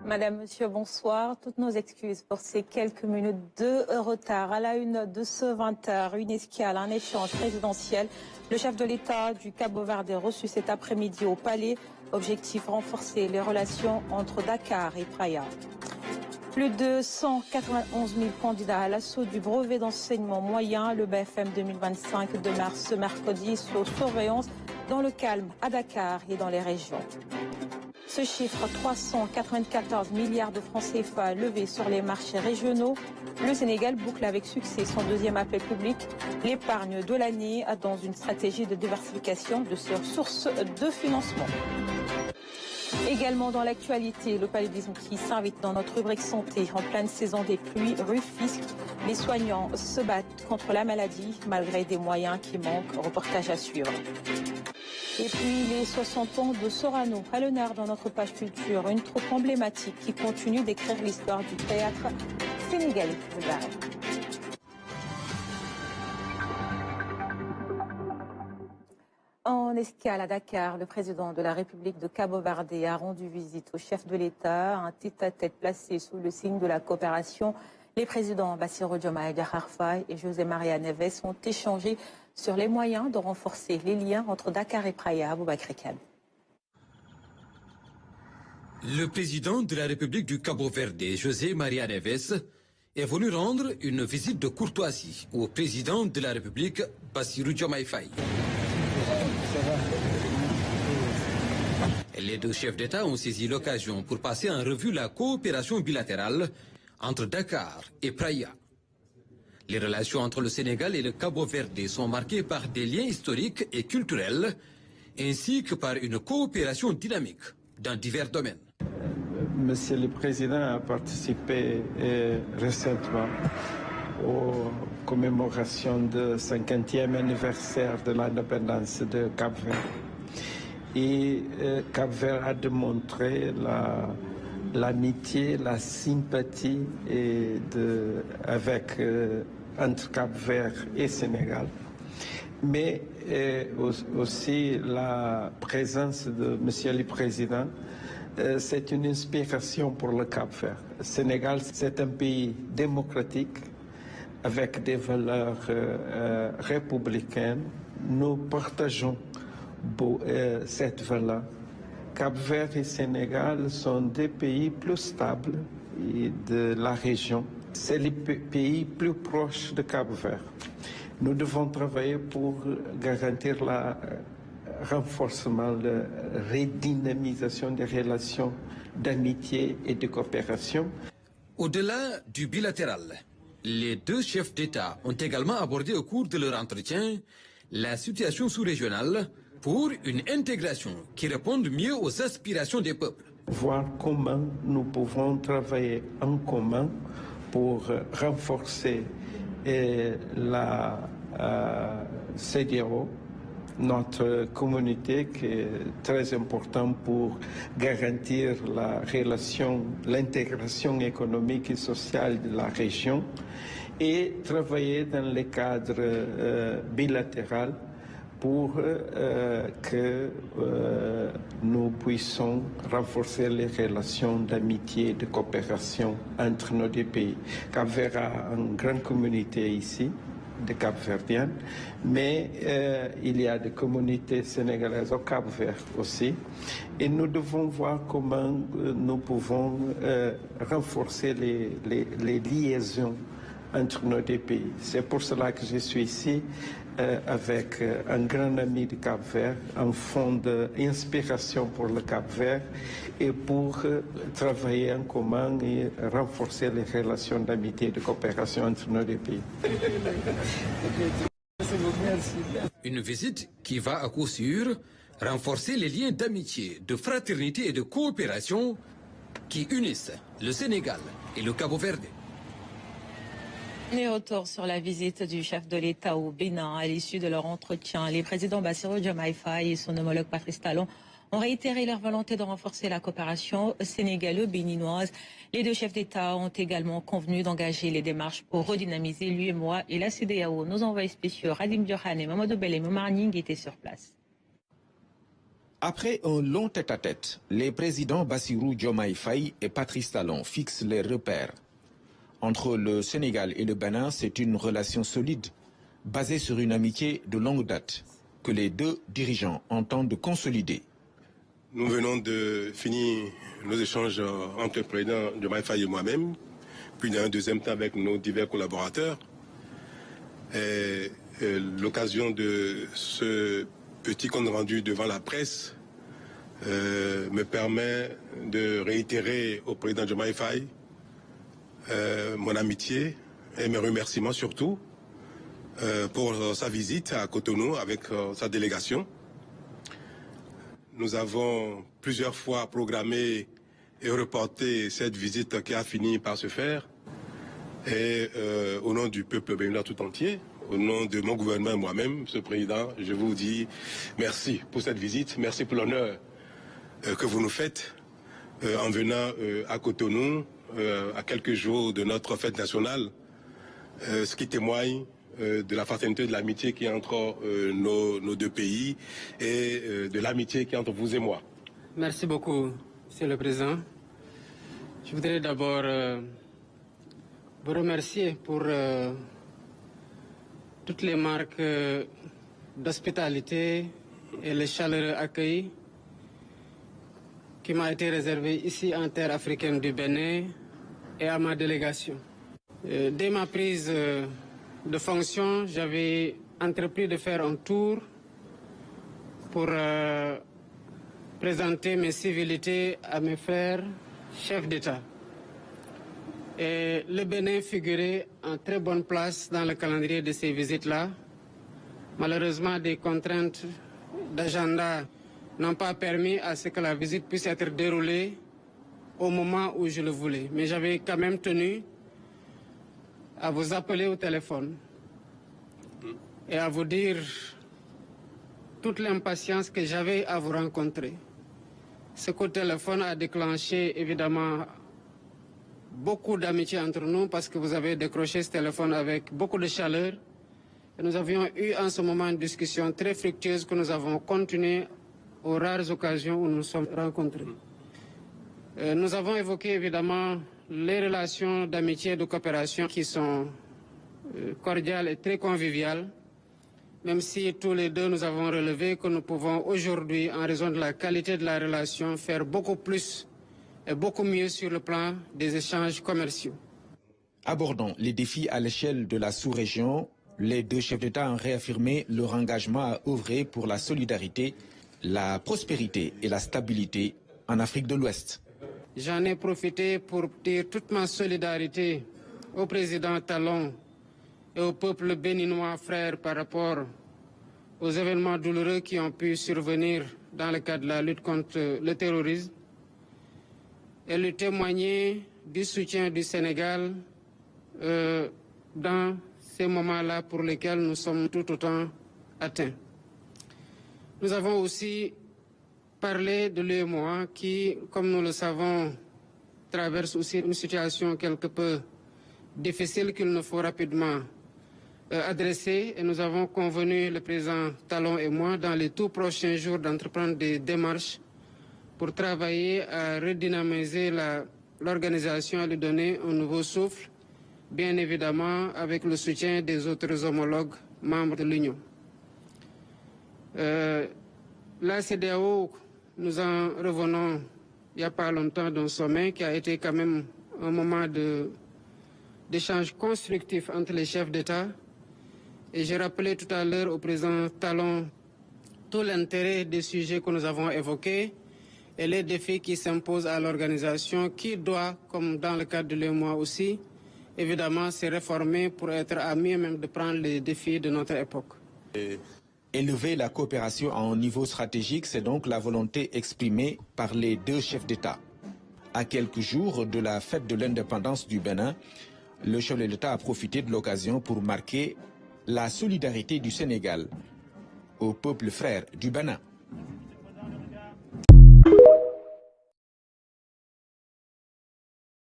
Madame, Monsieur, bonsoir. Toutes nos excuses pour ces quelques minutes de retard. À la une de ce 20h, une escale, un échange présidentiel. Le chef de l'État du Cabo-Verde est reçu cet après-midi au Palais. Objectif, renforcer les relations entre Dakar et Praia. Plus de 191 000 candidats à l'assaut du brevet d'enseignement moyen. Le BFM 2025 démarre ce mercredi sous surveillance dans le calme à Dakar et dans les régions. Ce chiffre, 394 milliards de francs CFA levés sur les marchés régionaux. Le Sénégal boucle avec succès son deuxième appel public, l'épargne de l'année, dans une stratégie de diversification de ses sources de financement. Également dans l'actualité, le paludisme qui s'invite dans notre rubrique santé en pleine saison des pluies, Rufisque. Les soignants se battent contre la maladie malgré des moyens qui manquent. Reportage à suivre. Et puis les 60 ans de Sorano à l'honneur dans notre page culture, une troupe emblématique qui continue d'écrire l'histoire du théâtre sénégalais. En escale à Dakar, le président de la République de Cabo-Verde a rendu visite au chef de l'État, un tête-à-tête placé sous le signe de la coopération. Les présidents Bassirou Diomaye Diakhar Faye et José Maria Neves ont échangé sur les moyens de renforcer les liens entre Dakar et Praia. Aboubakry Kane. Le président de la République du Cabo-Verde, José Maria Neves, est venu rendre une visite de courtoisie au président de la République, Bassirou Diomaye Faye. Les deux chefs d'État ont saisi l'occasion pour passer en revue la coopération bilatérale entre Dakar et Praia. Les relations entre le Sénégal et le Cabo-Verde sont marquées par des liens historiques et culturels, ainsi que par une coopération dynamique dans divers domaines. Monsieur le Président a participé récemment aux commémorations du 50e anniversaire de l'indépendance de Cap-Vert. Et Cap-Vert a démontré l'amitié, la sympathie entre Cap-Vert et Sénégal. Mais aussi la présence de Monsieur le Président, c'est une inspiration pour le Cap-Vert. Le Sénégal, c'est un pays démocratique avec des valeurs républicaines. Nous partageons cette valeur. Cap-Vert et Sénégal sont des pays plus stables de la région. C'est les pays plus proches de Cap-Vert. Nous devons travailler pour garantir le renforcement, la redynamisation des relations d'amitié et de coopération. Au-delà du bilatéral, les deux chefs d'État ont également abordé au cours de leur entretien la situation sous-régionale pour une intégration qui réponde mieux aux aspirations des peuples. Voir comment nous pouvons travailler en commun pour renforcer la CEDEAO, notre communauté qui est très importante pour garantir la relation, l'intégration économique et sociale de la région et travailler dans le cadre bilatéral pour que nous puissions renforcer les relations d'amitié et de coopération entre nos deux pays. Cap-Vert a une grande communauté ici, de Cap-Verdiens, mais il y a des communautés sénégalaises au Cap-Vert aussi. Et nous devons voir comment nous pouvons renforcer les liaisons entre nos deux pays. C'est pour cela que je suis ici avec un grand ami du Cap-Vert, un fonds d'inspiration pour le Cap-Vert et pour travailler en commun et renforcer les relations d'amitié et de coopération entre nos deux pays. Une visite qui va à coup sûr renforcer les liens d'amitié, de fraternité et de coopération qui unissent le Sénégal et le Cabo-Verde. Les retours sur la visite du chef de l'État au Bénin à l'issue de leur entretien. Les présidents Bassirou Diomaye Faye et son homologue Patrice Talon ont réitéré leur volonté de renforcer la coopération sénégalo-béninoise. Les deux chefs d'État ont également convenu d'engager les démarches pour redynamiser l'UEMOA et la CEDEAO. Nos envoyés spéciaux Radim Diohan et Mamadou Belé Momarning étaient sur place. Après un long tête-à-tête, les présidents Bassirou Diomaye Faye et Patrice Talon fixent les repères. Entre le Sénégal et le Bénin, c'est une relation solide, basée sur une amitié de longue date, que les deux dirigeants entendent consolider. Nous venons de finir nos échanges entre le président Diomaye Faye et moi-même, puis dans un deuxième temps avec nos divers collaborateurs. L'occasion de ce petit compte rendu devant la presse me permet de réitérer au président Diomaye Faye mon amitié et mes remerciements surtout pour sa visite à Cotonou avec sa délégation. Nous avons plusieurs fois programmé et reporté cette visite qui a fini par se faire. Et au nom du peuple béninois tout entier, au nom de mon gouvernement et moi-même, Monsieur le Président, je vous dis merci pour cette visite, merci pour l'honneur que vous nous faites en venant à Cotonou, à quelques jours de notre fête nationale, ce qui témoigne de la fraternité, de l'amitié qui est entre nos deux pays et de l'amitié qui est entre vous et moi. Merci beaucoup, Monsieur le Président. Je voudrais d'abord vous remercier pour toutes les marques d'hospitalité et le chaleureux accueil qui m'a été réservé ici en terre africaine du Bénin et à ma délégation. Dès ma prise de fonction, j'avais entrepris de faire un tour pour présenter mes civilités à mes frères chefs d'État. Et le Bénin figurait en très bonne place dans le calendrier de ces visites-là. Malheureusement, des contraintes d'agenda n'ont pas permis à ce que la visite puisse être déroulée au moment où je le voulais. Mais j'avais quand même tenu à vous appeler au téléphone et à vous dire toute l'impatience que j'avais à vous rencontrer. Ce coup de téléphone a déclenché évidemment beaucoup d'amitié entre nous parce que vous avez décroché ce téléphone avec beaucoup de chaleur. Et nous avions eu en ce moment une discussion très fructueuse que nous avons continué aux rares occasions où nous nous sommes rencontrés. Nous avons évoqué évidemment les relations d'amitié et de coopération qui sont cordiales et très conviviales, même si tous les deux nous avons relevé que nous pouvons aujourd'hui, en raison de la qualité de la relation, faire beaucoup plus et beaucoup mieux sur le plan des échanges commerciaux. Abordant les défis à l'échelle de la sous-région, les deux chefs d'État ont réaffirmé leur engagement à œuvrer pour la solidarité, la prospérité et la stabilité en Afrique de l'Ouest. J'en ai profité pour dire toute ma solidarité au président Talon et au peuple béninois frère par rapport aux événements douloureux qui ont pu survenir dans le cadre de la lutte contre le terrorisme et lui témoigner du soutien du Sénégal dans ces moments-là pour lesquels nous sommes tout autant atteints. Nous avons aussi parlé de l'UEMOA qui, comme nous le savons, traverse aussi une situation quelque peu difficile qu'il nous faut rapidement adresser. Et nous avons convenu, le président Talon et moi, dans les tout prochains jours d'entreprendre des démarches pour travailler à redynamiser l'organisation, à lui donner un nouveau souffle, bien évidemment avec le soutien des autres homologues membres de l'Union. La CEDEAO, nous en revenons il n'y a pas longtemps d'un sommet qui a été quand même un moment d'échange constructif entre les chefs d'État. Et j'ai rappelé tout à l'heure au président Talon tout l'intérêt des sujets que nous avons évoqués et les défis qui s'imposent à l'organisation qui doit, comme dans le cadre de l'UEMOA aussi, évidemment se réformer pour être à mieux même de prendre les défis de notre époque. Élever la coopération à un niveau stratégique, c'est donc la volonté exprimée par les deux chefs d'État. À quelques jours de la fête de l'indépendance du Bénin, le chef de l'État a profité de l'occasion pour marquer la solidarité du Sénégal au peuple frère du Bénin.